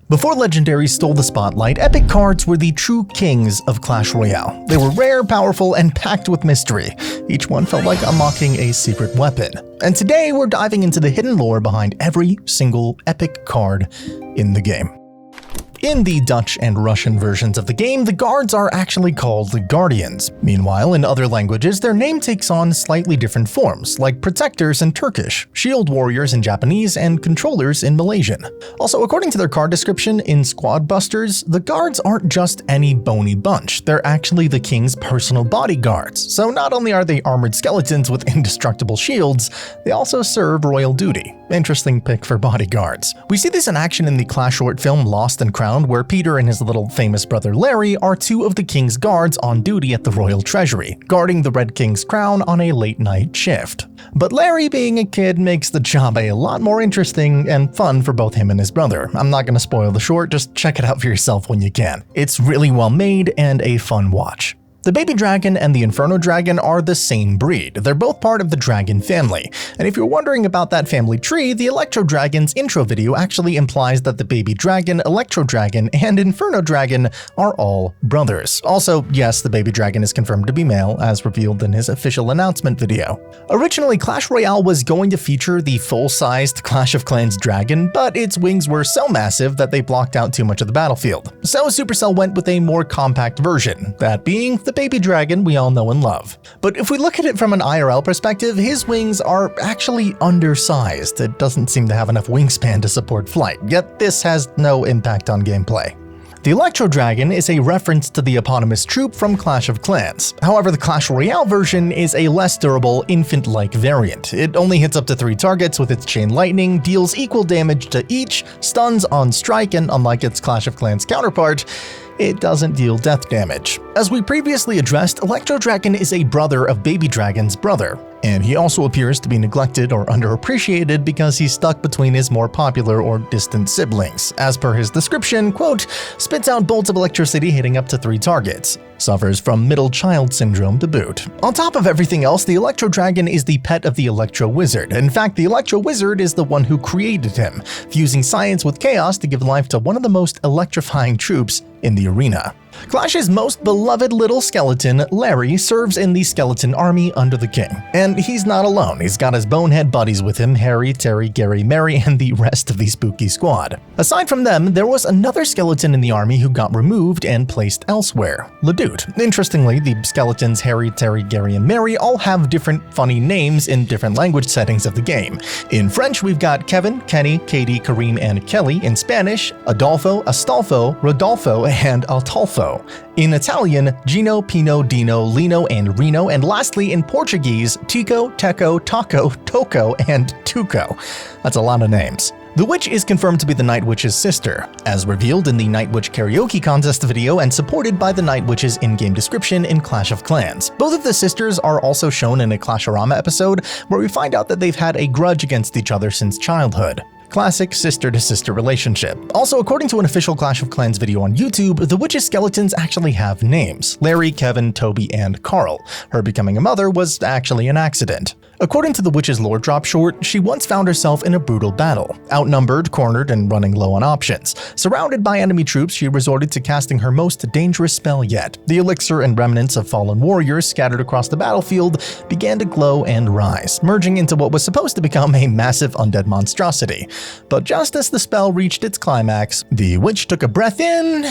Before Legendaries stole the spotlight, epic cards were the true kings of Clash Royale. They were rare, powerful, and packed with mystery. Each one felt like unlocking a secret weapon. And today we're diving into the hidden lore behind every single epic card in the game. In the Dutch and Russian versions of the game, the guards are actually called the Guardians. Meanwhile, in other languages, their name takes on slightly different forms, like protectors in Turkish, shield warriors in Japanese, and controllers in Malaysian. Also, according to their card description in Squad Busters, the guards aren't just any bony bunch, they're actually the king's personal bodyguards. So not only are they armored skeletons with indestructible shields, they also serve royal duty. Interesting pick for bodyguards. We see this in action in the Clash short film Lost and Crowned, where Peter and his little famous brother Larry are two of the king's guards on duty at the royal treasury, guarding the Red King's crown on a late-night shift. But Larry, being a kid, makes the job a lot more interesting and fun for both him and his brother. I'm not gonna spoil the short, just check it out for yourself when you can. It's really well made and a fun watch. The Baby Dragon and the Inferno Dragon are the same breed. They're both part of the dragon family. And if you're wondering about that family tree, the Electro Dragon's intro video actually implies that the Baby Dragon, Electro Dragon, and Inferno Dragon are all brothers. Also, yes, the Baby Dragon is confirmed to be male, as revealed in his official announcement video. Originally, Clash Royale was going to feature the full-sized Clash of Clans dragon, but its wings were so massive that they blocked out too much of the battlefield. So Supercell went with a more compact version, that being the Baby Dragon we all know and love. But if we look at it from an IRL perspective, his wings are actually undersized. It doesn't seem to have enough wingspan to support flight, yet this has no impact on gameplay. The Electro Dragon is a reference to the eponymous troop from Clash of Clans. However, the Clash Royale version is a less durable, infant-like variant. It only hits up to 3 targets with its chain lightning, deals equal damage to each, stuns on strike, and unlike its Clash of Clans counterpart, it doesn't deal death damage. As we previously addressed, Electro Dragon is a brother of Baby Dragon's brother, and he also appears to be neglected or underappreciated because he's stuck between his more popular or distant siblings. As per his description, quote, spits out bolts of electricity hitting up to 3 targets. Suffers from middle child syndrome to boot. On top of everything else, the Electro Dragon is the pet of the Electro Wizard. In fact, the Electro Wizard is the one who created him, fusing science with chaos to give life to one of the most electrifying troops in the arena. Clash's most beloved little skeleton, Larry, serves in the skeleton army under the king. And he's not alone. He's got his bonehead buddies with him, Harry, Terry, Gary, Mary, and the rest of the spooky squad. Aside from them, there was another skeleton in the army who got removed and placed elsewhere, Ledoute. Interestingly, the skeletons Harry, Terry, Gary, and Mary all have different funny names in different language settings of the game. In French, we've got Kevin, Kenny, Katie, Kareem, and Kelly. In Spanish, Adolfo, Astolfo, Rodolfo, and Altolfo. In Italian, Gino, Pino, Dino, Lino, and Reno, and lastly in Portuguese, Tico, Teco, Taco, Toco, and Tuco. That's a lot of names. The witch is confirmed to be the Night Witch's sister, as revealed in the Night Witch karaoke contest video and supported by the Night Witch's in-game description in Clash of Clans. Both of the sisters are also shown in a Clash-orama episode where we find out that they've had a grudge against each other since childhood. Classic sister-to-sister relationship. Also, according to an official Clash of Clans video on YouTube, the witch's skeletons actually have names: Larry, Kevin, Toby, and Carl. Her becoming a mother was actually an accident. According to the witch's lore drop short, she once found herself in a brutal battle. Outnumbered, cornered, and running low on options. Surrounded by enemy troops, she resorted to casting her most dangerous spell yet. The elixir and remnants of fallen warriors scattered across the battlefield began to glow and rise, merging into what was supposed to become a massive undead monstrosity. But just as the spell reached its climax, the witch took a breath in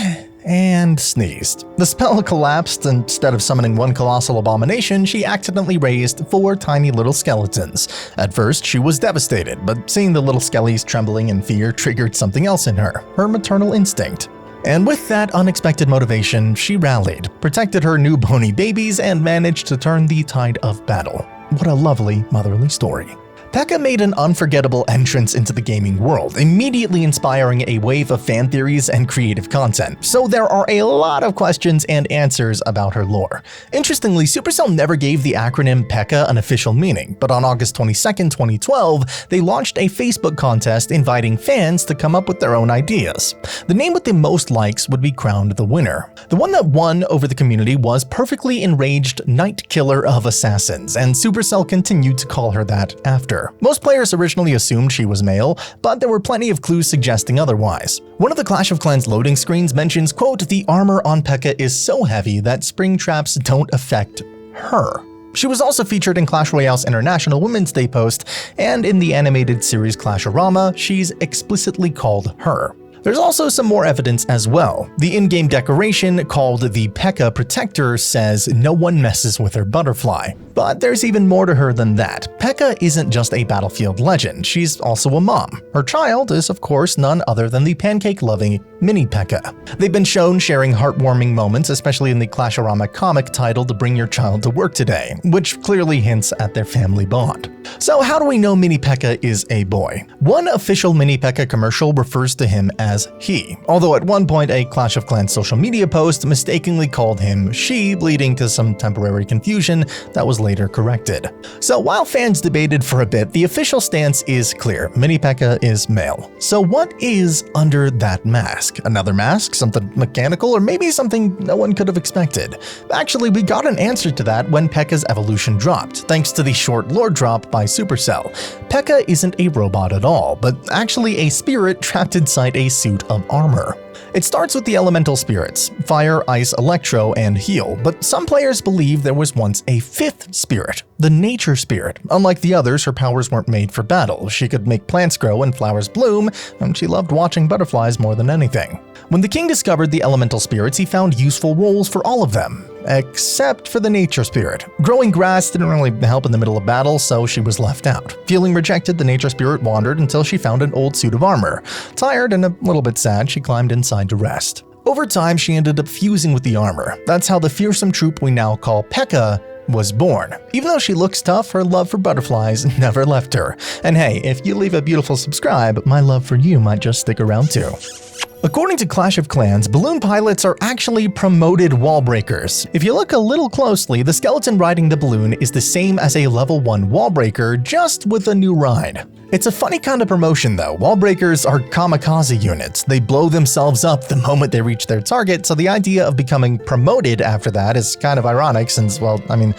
and sneezed. The spell collapsed, and instead of summoning one colossal abomination, she accidentally raised 4 tiny little skeletons. At first, she was devastated, but seeing the little skellies trembling in fear triggered something else in her maternal instinct. And with that unexpected motivation, she rallied, protected her new bony babies, and managed to turn the tide of battle. What a lovely motherly story. Pekka made an unforgettable entrance into the gaming world, immediately inspiring a wave of fan theories and creative content, so there are a lot of questions and answers about her lore. Interestingly, Supercell never gave the acronym Pekka an official meaning, but on August 22, 2012, they launched a Facebook contest inviting fans to come up with their own ideas. The name with the most likes would be crowned the winner. The one that won over the community was Perfectly Enraged Night Killer of Assassins, and Supercell continued to call her that after. gender. Most players originally assumed she was male, but there were plenty of clues suggesting otherwise. One of the Clash of Clans loading screens mentions, quote, "The armor on Pekka is so heavy that spring traps don't affect her." She was also featured in Clash Royale's International Women's Day post, and in the animated series Clash-orama, she's explicitly called her. There's also some more evidence as well. The in-game decoration, called the Pekka Protector, says no one messes with her butterfly. But there's even more to her than that. Pekka isn't just a battlefield legend, she's also a mom. Her child is, of course, none other than the pancake-loving Mini Pekka. They've been shown sharing heartwarming moments, especially in the Clash-orama comic titled Bring Your Child to Work Today, which clearly hints at their family bond. So how do we know Mini Pekka is a boy? One official Mini Pekka commercial refers to him as he, although at one point a Clash of Clans social media post mistakenly called him she, leading to some temporary confusion that was later corrected. So while fans debated for a bit, the official stance is clear: Mini Pekka is male. So what is under that mask? Another mask? Something mechanical? Or maybe something no one could have expected? Actually, we got an answer to that when Pekka's evolution dropped, thanks to the short lore drop by Supercell. Pekka isn't a robot at all, but actually a spirit trapped inside a suit of armor. It starts with the elemental spirits, fire, ice, electro, and heal, but some players believe there was once a fifth spirit, the nature spirit. Unlike the others, her powers weren't made for battle. She could make plants grow and flowers bloom, and she loved watching butterflies more than anything. When the king discovered the elemental spirits, he found useful roles for all of them, except for the nature spirit. Growing grass didn't really help in the middle of battle, so she was left out. Feeling rejected, the nature spirit wandered until she found an old suit of armor. Tired and a little bit sad, she climbed inside to rest. Over time, she ended up fusing with the armor. That's how the fearsome troop we now call Pekka was born. Even though she looks tough, her love for butterflies never left her. And hey, if you leave a beautiful subscribe, my love for you might just stick around too. According to Clash of Clans, balloon pilots are actually promoted wall breakers. If you look a little closely, the skeleton riding the balloon is the same as a level 1 wall breaker, just with a new ride. It's a funny kind of promotion though. Wall breakers are kamikaze units. They blow themselves up the moment they reach their target, so the idea of becoming promoted after that is kind of ironic since, well, I mean,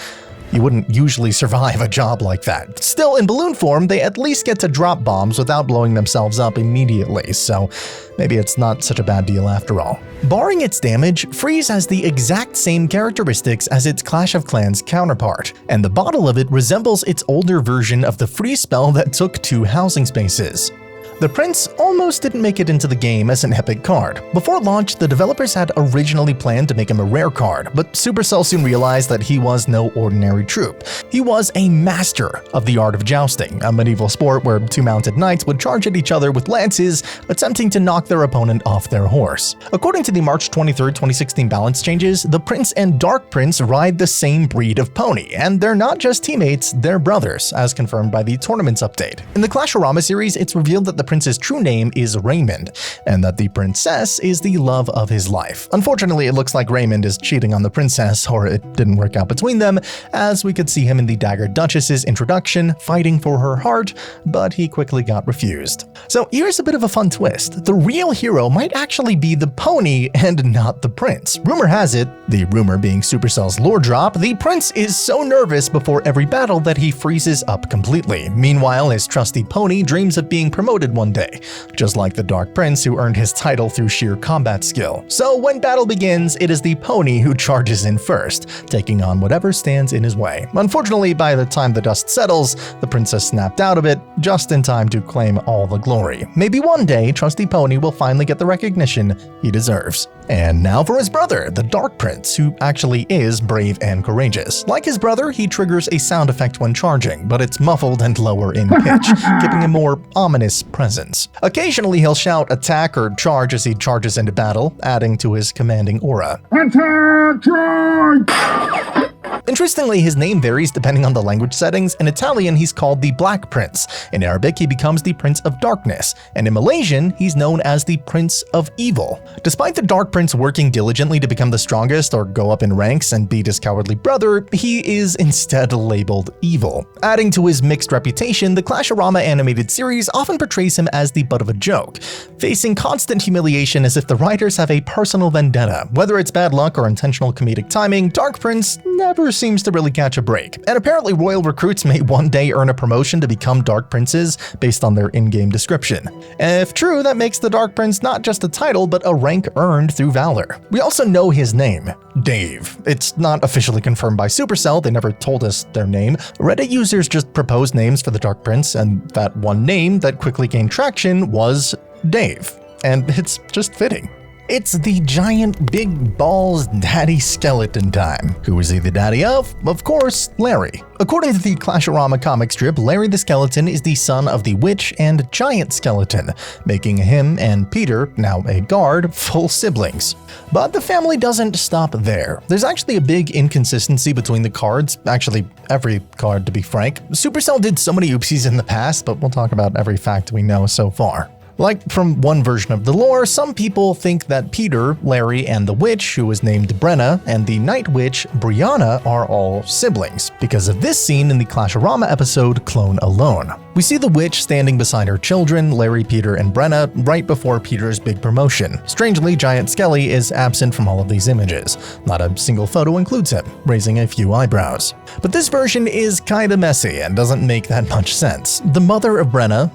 you wouldn't usually survive a job like that. Still, in balloon form, they at least get to drop bombs without blowing themselves up immediately, so maybe it's not such a bad deal after all. Barring its damage, Freeze has the exact same characteristics as its Clash of Clans counterpart, and the bottle of it resembles its older version of the freeze spell that took 2 housing spaces. The Prince almost didn't make it into the game as an epic card. Before launch, the developers had originally planned to make him a rare card, but Supercell soon realized that he was no ordinary troop. He was a master of the art of jousting, a medieval sport where 2 mounted knights would charge at each other with lances, attempting to knock their opponent off their horse. According to the March 23, 2016 balance changes, the Prince and Dark Prince ride the same breed of pony, and they're not just teammates, they're brothers, as confirmed by the Tournaments update. In the Clash-orama series, it's revealed that the Prince's true name is Raymond, and that the princess is the love of his life. Unfortunately, it looks like Raymond is cheating on the princess, or it didn't work out between them, as we could see him in the Dagger Duchess's introduction, fighting for her heart, but he quickly got refused. So here's a bit of a fun twist. The real hero might actually be the pony and not the prince. Rumor has it, the rumor being Supercell's lore drop, the prince is so nervous before every battle that he freezes up completely. Meanwhile, his trusty pony dreams of being promoted one day, just like the Dark Prince who earned his title through sheer combat skill. So when battle begins, it is the pony who charges in first, taking on whatever stands in his way. Unfortunately, by the time the dust settles, the princess snapped out of it, just in time to claim all the glory. Maybe one day, trusty pony will finally get the recognition he deserves. And now for his brother, the Dark Prince, who actually is brave and courageous. Like his brother, he triggers a sound effect when charging, but it's muffled and lower in pitch, giving a more ominous presence. Occasionally, he'll shout attack or charge as he charges into battle, adding to his commanding aura. Attack! Charge! Interestingly, his name varies depending on the language settings. In Italian, he's called the Black Prince. In Arabic, he becomes the Prince of Darkness. And in Malaysian, he's known as the Prince of Evil. Despite the Dark Prince working diligently to become the strongest or go up in ranks and beat his cowardly brother, he is instead labeled evil. Adding to his mixed reputation, the Clash-orama animated series often portrays him as the butt of a joke, facing constant humiliation as if the writers have a personal vendetta. Whether it's bad luck or intentional comedic timing, Dark Prince never seems to really catch a break. And apparently royal recruits may one day earn a promotion to become Dark Princes based on their in-game description. If true, that makes the Dark Prince not just a title, but a rank earned through valor. We also know his name, Dave. It's not officially confirmed by Supercell, they never told us their name. Reddit users just proposed names for the Dark Prince, and that one name that quickly gained traction was Dave. And it's just fitting. It's the giant big balls daddy skeleton time. Who is he the daddy of? Of course, Larry. According to the Clashorama comic strip, Larry the Skeleton is the son of the witch and giant skeleton, making him and Peter, now a guard, full siblings. But the family doesn't stop there. There's actually a big inconsistency between the cards, actually every card to be frank. Supercell did so many oopsies in the past, but we'll talk about every fact we know so far. Like from one version of the lore, some people think that Peter, Larry, and the witch, who is named Brenna, and the night witch, Brianna, are all siblings, because of this scene in the Clashorama episode Clone Alone. We see the witch standing beside her children, Larry, Peter, and Brenna, right before Peter's big promotion. Strangely, Giant Skelly is absent from all of these images. Not a single photo includes him, raising a few eyebrows. But this version is kinda messy and doesn't make that much sense. The mother of Brenna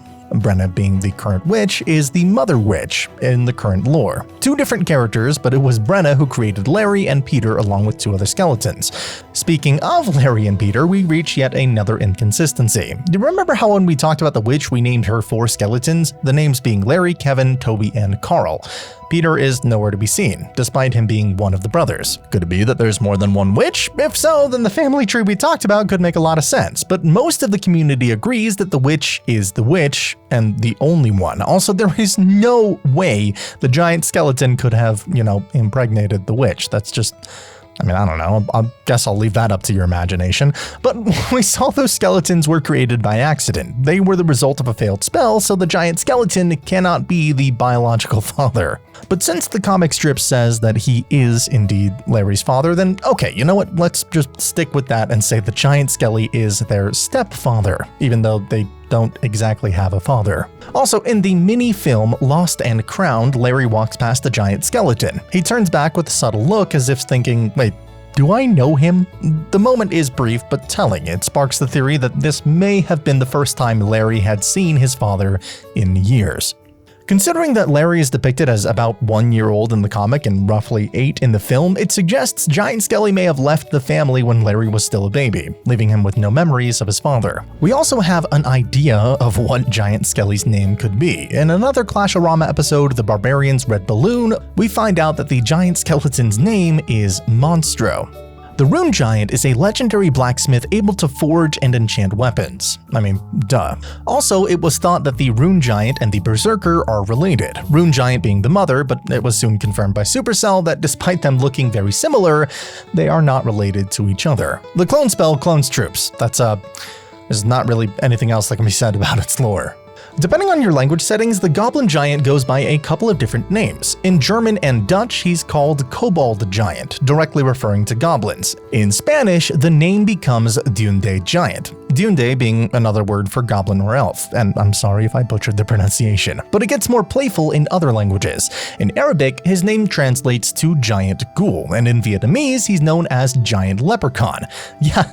being the current witch, is the Mother Witch in the current lore. Two different characters, but it was Brenna who created Larry and Peter along with two other skeletons. Speaking of Larry and Peter, we reach yet another inconsistency. Do you remember how when we talked about the witch, we named her 4 skeletons? The names being Larry, Kevin, Toby, and Carl. Peter is nowhere to be seen, despite him being one of the brothers. Could it be that there's more than one witch? If so, then the family tree we talked about could make a lot of sense, but most of the community agrees that the witch is the witch, and the only one. Also, there is no way the giant skeleton could have, impregnated the witch. That's just... I don't know, I guess I'll leave that up to your imagination. But we saw those skeletons were created by accident. They were the result of a failed spell, so the giant skeleton cannot be the biological father. But since the comic strip says that he is indeed Larry's father, then okay, you know what, let's just stick with that and say the giant skelly is their stepfather, even though they don't exactly have a father. Also, in the mini-film Lost and Crowned, Larry walks past the giant skeleton. He turns back with a subtle look as if thinking, wait, do I know him? The moment is brief but telling. It sparks the theory that this may have been the first time Larry had seen his father in years. Considering that Larry is depicted as about 1 year old in the comic and roughly 8 in the film, it suggests Giant Skelly may have left the family when Larry was still a baby, leaving him with no memories of his father. We also have an idea of what Giant Skelly's name could be. In another Clashorama episode, The Barbarian's Red Balloon, we find out that the giant skeleton's name is Monstro. The Rune Giant is a legendary blacksmith able to forge and enchant weapons. Duh. Also, it was thought that the Rune Giant and the Berserker are related, Rune Giant being the mother, but it was soon confirmed by Supercell that despite them looking very similar, they are not related to each other. The clone spell clones troops. There's not really anything else that can be said about its lore. Depending on your language settings, the Goblin Giant goes by a couple of different names. In German and Dutch, he's called Kobold Giant, directly referring to goblins. In Spanish, the name becomes Duende Giant. Duende being another word for goblin or elf, and I'm sorry if I butchered the pronunciation, but it gets more playful in other languages. In Arabic, his name translates to Giant Ghoul, and in Vietnamese, he's known as Giant Leprechaun. Yeah,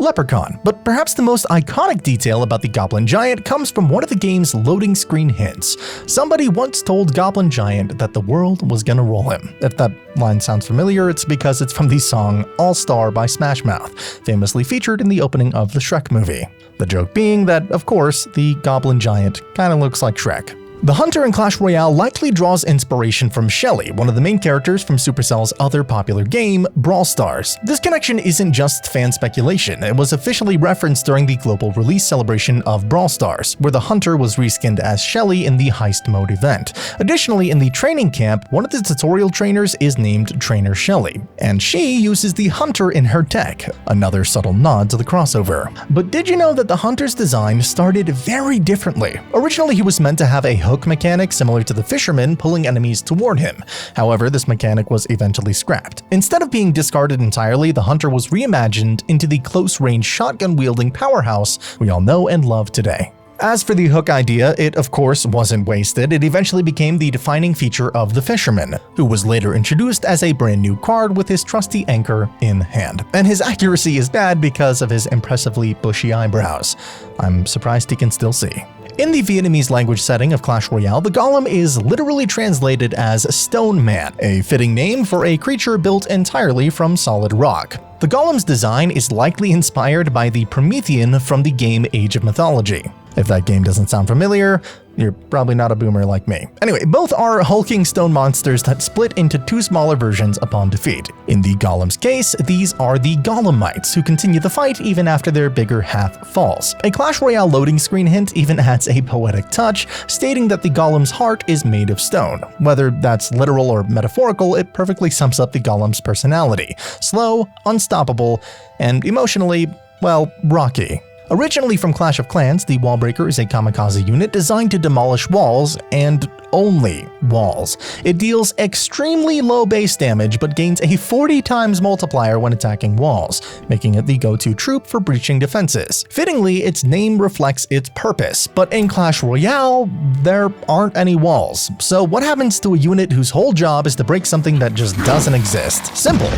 Leprechaun. But perhaps the most iconic detail about the Goblin Giant comes from one of the game's loading screen hints. Somebody once told Goblin Giant that the world was gonna roll him. If that line sounds familiar, it's because it's from the song All Star by Smash Mouth, famously featured in the opening of the Shrek movie. The joke being that, of course, the Goblin Giant kinda looks like Shrek. The hunter in Clash Royale likely draws inspiration from Shelly, one of the main characters from Supercell's other popular game, Brawl Stars. This connection isn't just fan speculation, it was officially referenced during the global release celebration of Brawl Stars, where the hunter was reskinned as Shelly in the heist mode event. Additionally, in the training camp, one of the tutorial trainers is named Trainer Shelly, and she uses the hunter in her deck, another subtle nod to the crossover. But did you know that the hunter's design started very differently? Originally, he was meant to have a hook mechanic similar to the fisherman pulling enemies toward him. However, this mechanic was eventually scrapped. Instead of being discarded entirely, the hunter was reimagined into the close-range shotgun-wielding powerhouse we all know and love today. As for the hook idea, it of course wasn't wasted. It eventually became the defining feature of the fisherman, who was later introduced as a brand new card with his trusty anchor in hand. And his accuracy is bad because of his impressively bushy eyebrows. I'm surprised he can still see. In the Vietnamese language setting of Clash Royale, the Gollum is literally translated as Stone Man, a fitting name for a creature built entirely from solid rock. The Gollum's design is likely inspired by the Promethean from the game Age of Mythology. If that game doesn't sound familiar, you're probably not a boomer like me. Anyway, both are hulking stone monsters that split into two smaller versions upon defeat. In the Gollum's case, these are the Gollumites, who continue the fight even after their bigger half falls. A Clash Royale loading screen hint even adds a poetic touch, stating that the Gollum's heart is made of stone. Whether that's literal or metaphorical, it perfectly sums up the Gollum's personality: slow, unstoppable, and emotionally, well, rocky. Originally from Clash of Clans, the Wallbreaker is a kamikaze unit designed to demolish walls, and only walls. It deals extremely low base damage but gains a 40 times multiplier when attacking walls, making it the go-to troop for breaching defenses. Fittingly, its name reflects its purpose, but in Clash Royale, there aren't any walls. So what happens to a unit whose whole job is to break something that just doesn't exist? Simple.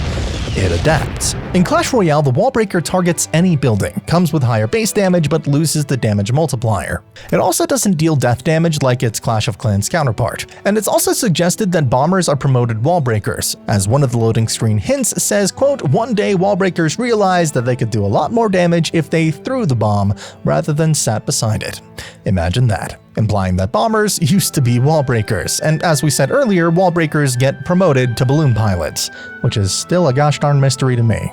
It adapts. In Clash Royale, the Wallbreaker targets any building, comes with higher base damage but loses the damage multiplier. It also doesn't deal death damage like its Clash of Clans counterpart, and it's also suggested that bombers are promoted Wallbreakers, as one of the loading screen hints says, quote, "One day Wallbreakers realized that they could do a lot more damage if they threw the bomb rather than sat beside it." Imagine that, implying that bombers used to be Wallbreakers, and as we said earlier, Wallbreakers get promoted to balloon pilots, which is still a gosh darn mystery to me.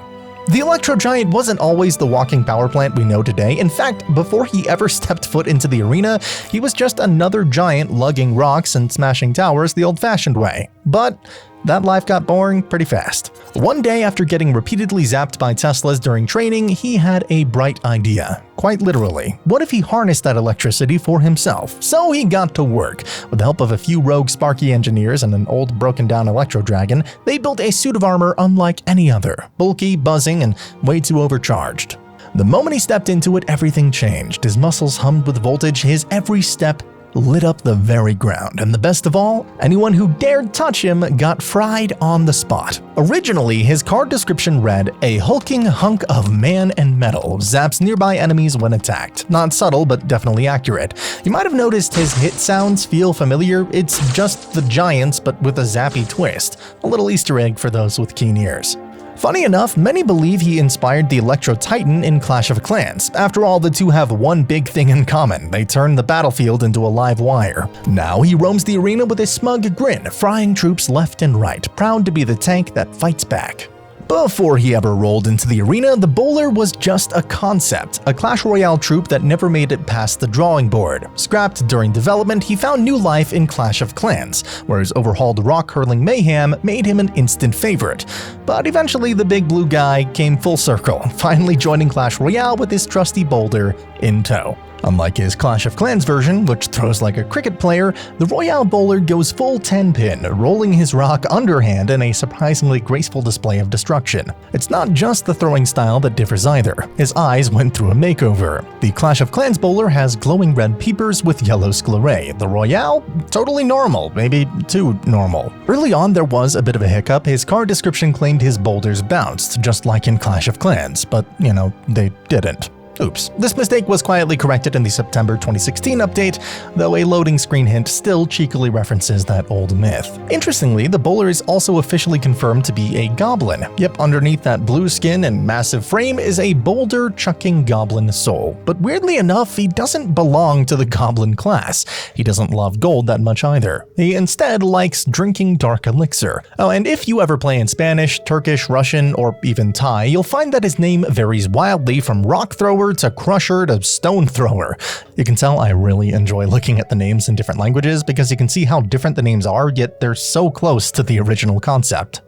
The Electro Giant wasn't always the walking power plant we know today. In fact, before he ever stepped foot into the arena, he was just another giant lugging rocks and smashing towers the old-fashioned way. But that life got boring pretty fast. One day after getting repeatedly zapped by Teslas during training, he had a bright idea. Quite literally, what if he harnessed that electricity for himself? So he got to work. With the help of a few rogue Sparky engineers and an old broken-down Electro Dragon, they built a suit of armor unlike any other, bulky, buzzing, and way too overcharged. The moment he stepped into it, everything changed. His muscles hummed with voltage, his every step lit up the very ground, and the best of all, anyone who dared touch him got fried on the spot. Originally, his card description read, "A hulking hunk of man and metal, zaps nearby enemies when attacked." Not subtle, but definitely accurate. You might have noticed his hit sounds feel familiar. It's just the Giants, but with a zappy twist. A little Easter egg for those with keen ears. Funny enough, many believe he inspired the Electro Titan in Clash of Clans. After all, the two have one big thing in common: they turn the battlefield into a live wire. Now he roams the arena with a smug grin, frying troops left and right, proud to be the tank that fights back. Before he ever rolled into the arena, the bowler was just a concept, a Clash Royale troop that never made it past the drawing board. Scrapped during development, he found new life in Clash of Clans, where his overhauled rock-hurling mayhem made him an instant favorite. But eventually the big blue guy came full circle, finally joining Clash Royale with his trusty boulder in tow. Unlike his Clash of Clans version, which throws like a cricket player, the Royale bowler goes full 10-pin, rolling his rock underhand in a surprisingly graceful display of destruction. It's not just the throwing style that differs either. His eyes went through a makeover. The Clash of Clans bowler has glowing red peepers with yellow sclerae. The Royale? Totally normal, maybe too normal. Early on there was a bit of a hiccup. His card description claimed his boulders bounced, just like in Clash of Clans, but they didn't. Oops. This mistake was quietly corrected in the September 2016 update, though a loading screen hint still cheekily references that old myth. Interestingly, the bowler is also officially confirmed to be a goblin. Yep, underneath that blue skin and massive frame is a boulder-chucking goblin soul. But weirdly enough, he doesn't belong to the goblin class. He doesn't love gold that much either. He instead likes drinking dark elixir. Oh, and if you ever play in Spanish, Turkish, Russian, or even Thai, you'll find that his name varies wildly from rock thrower to crusher to stone thrower. You can tell I really enjoy looking at the names in different languages because you can see how different the names are, yet they're so close to the original concept.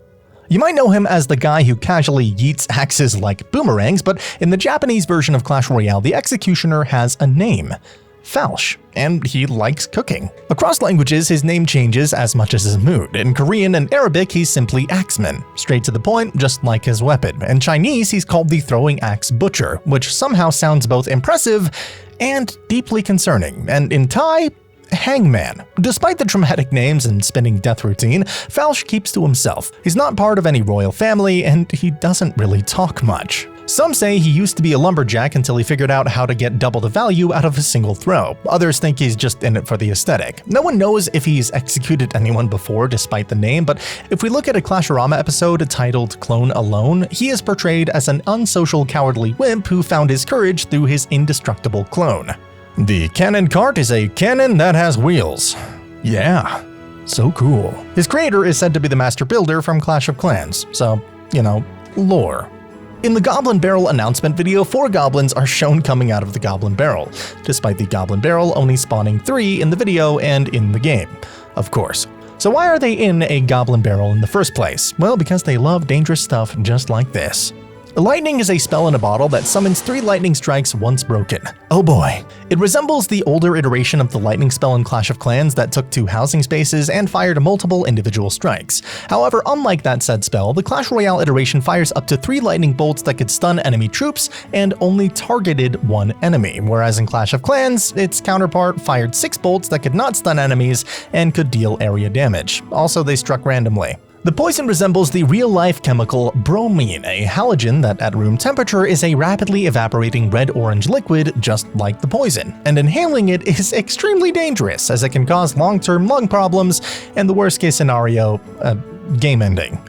You might know him as the guy who casually yeets axes like boomerangs, but in the Japanese version of Clash Royale, the executioner has a name: Falsh, and he likes cooking. Across languages, his name changes as much as his mood. In Korean and Arabic, he's simply Axeman, straight to the point, just like his weapon. In Chinese, he's called the Throwing Axe Butcher, which somehow sounds both impressive and deeply concerning. And in Thai, Hangman. Despite the traumatic names and spinning death routine, Falsh keeps to himself. He's not part of any royal family, and he doesn't really talk much. Some say he used to be a lumberjack until he figured out how to get double the value out of a single throw. Others think he's just in it for the aesthetic. No one knows if he's executed anyone before despite the name, but if we look at a Clasherama episode titled Clone Alone, he is portrayed as an unsocial cowardly wimp who found his courage through his indestructible clone. The cannon cart is a cannon that has wheels. Yeah, so cool. His creator is said to be the master builder from Clash of Clans, so, lore. In the Goblin Barrel announcement video, 4 goblins are shown coming out of the Goblin Barrel, despite the Goblin Barrel only spawning 3 in the video and in the game, of course. So why are they in a Goblin Barrel in the first place? Well, because they love dangerous stuff just like this. Lightning is a spell in a bottle that summons 3 lightning strikes once broken. Oh boy. It resembles the older iteration of the lightning spell in Clash of Clans that took 2 housing spaces and fired multiple individual strikes. However, unlike that said spell, the Clash Royale iteration fires up to 3 lightning bolts that could stun enemy troops and only targeted 1 enemy, whereas in Clash of Clans, its counterpart fired 6 bolts that could not stun enemies and could deal area damage. Also, they struck randomly. The poison resembles the real-life chemical bromine, a halogen that at room temperature is a rapidly evaporating red-orange liquid just like the poison, and inhaling it is extremely dangerous as it can cause long-term lung problems and the worst-case scenario, game ending.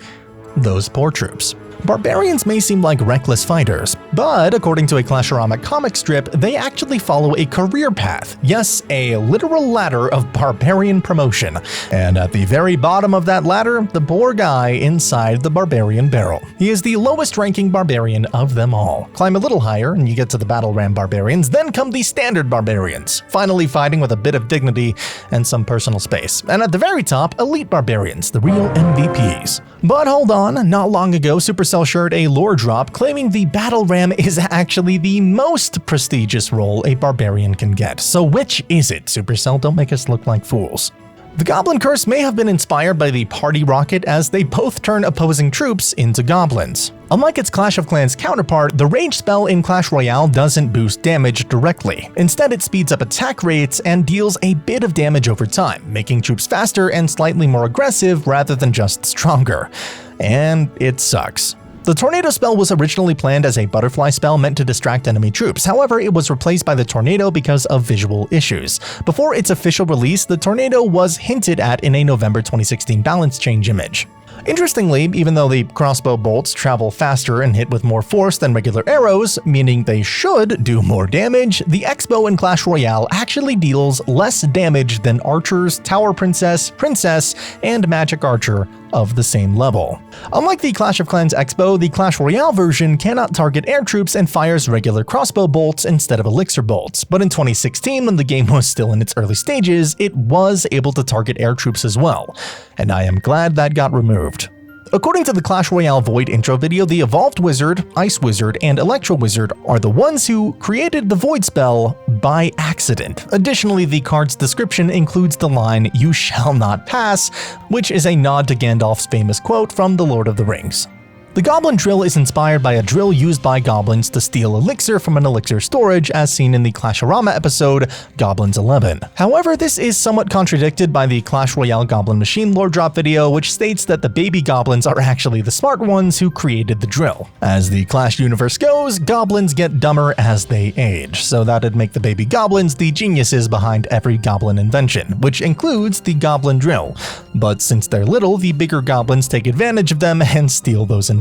Those poor troops. Barbarians may seem like reckless fighters, but according to a Clasherama comic strip, they actually follow a career path. Yes, a literal ladder of barbarian promotion. And at the very bottom of that ladder, the poor guy inside the Barbarian Barrel. He is the lowest ranking barbarian of them all. Climb a little higher and you get to the Battle Ram Barbarians, then come the Standard Barbarians, finally fighting with a bit of dignity and some personal space. And at the very top, Elite Barbarians, the real MVPs. But hold on, not long ago, Supercell shared a lore drop claiming the Battle Ram is actually the most prestigious role a barbarian can get. So which is it, Supercell? Don't make us look like fools. The Goblin Curse may have been inspired by the Party Rocket as they both turn opposing troops into goblins. Unlike its Clash of Clans counterpart, the rage spell in Clash Royale doesn't boost damage directly. Instead, it speeds up attack rates and deals a bit of damage over time, making troops faster and slightly more aggressive rather than just stronger. And it sucks. The Tornado spell was originally planned as a butterfly spell meant to distract enemy troops, however it was replaced by the Tornado because of visual issues. Before its official release, the Tornado was hinted at in a November 2016 balance change image. Interestingly, even though the crossbow bolts travel faster and hit with more force than regular arrows, meaning they should do more damage, the expo in Clash Royale actually deals less damage than archers, Tower Princess, Princess, and Magic Archer of the same level. Unlike the Clash of Clans expo, the Clash Royale version cannot target air troops and fires regular crossbow bolts instead of elixir bolts, but in 2016, when the game was still in its early stages, it was able to target air troops as well, and I am glad that got removed. According to the Clash Royale Void intro video, the Evolved Wizard, Ice Wizard, and Electro Wizard are the ones who created the Void spell by accident. Additionally, the card's description includes the line, "You shall not pass," which is a nod to Gandalf's famous quote from The Lord of the Rings. The Goblin Drill is inspired by a drill used by goblins to steal elixir from an elixir storage as seen in the Clasherama episode Goblins 11. However, this is somewhat contradicted by the Clash Royale Goblin Machine lore drop video, which states that the baby goblins are actually the smart ones who created the drill. As the Clash universe goes, goblins get dumber as they age, so that'd make the baby goblins the geniuses behind every goblin invention, which includes the Goblin Drill. But since they're little, the bigger goblins take advantage of them and steal those inventions.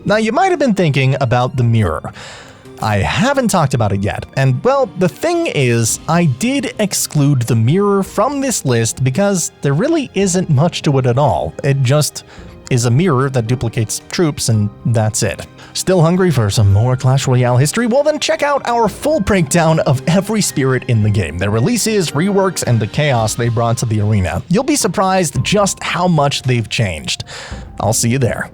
Now, you might have been thinking about the mirror. I haven't talked about it yet, and well, the thing is, I did exclude the mirror from this list because there really isn't much to it at all. It just is a mirror that duplicates troops, and that's it. Still hungry for some more Clash Royale history? Well then check out our full breakdown of every spirit in the game, their releases, reworks, and the chaos they brought to the arena. You'll be surprised just how much they've changed. I'll see you there.